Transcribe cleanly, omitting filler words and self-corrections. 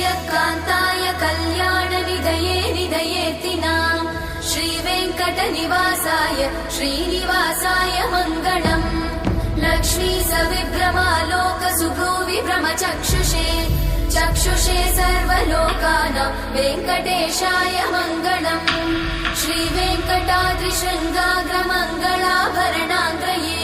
श्रियकान्ताय कल्याणनिधये निधयेतिनाम् श्रीवेङ्कटनिवासाय श्रीनिवासाय मङ्गलम् लक्ष्मी सविभ्रमालोक सुभ्रूविभ्रमचक्षुषे चक्षुषे सर्वलोकानां वेङ्कटेशाय मङ्गलम् श्रीवेङ्कटाद्रिशृङ्गाग्रमङ्गलाभरणाङ्गये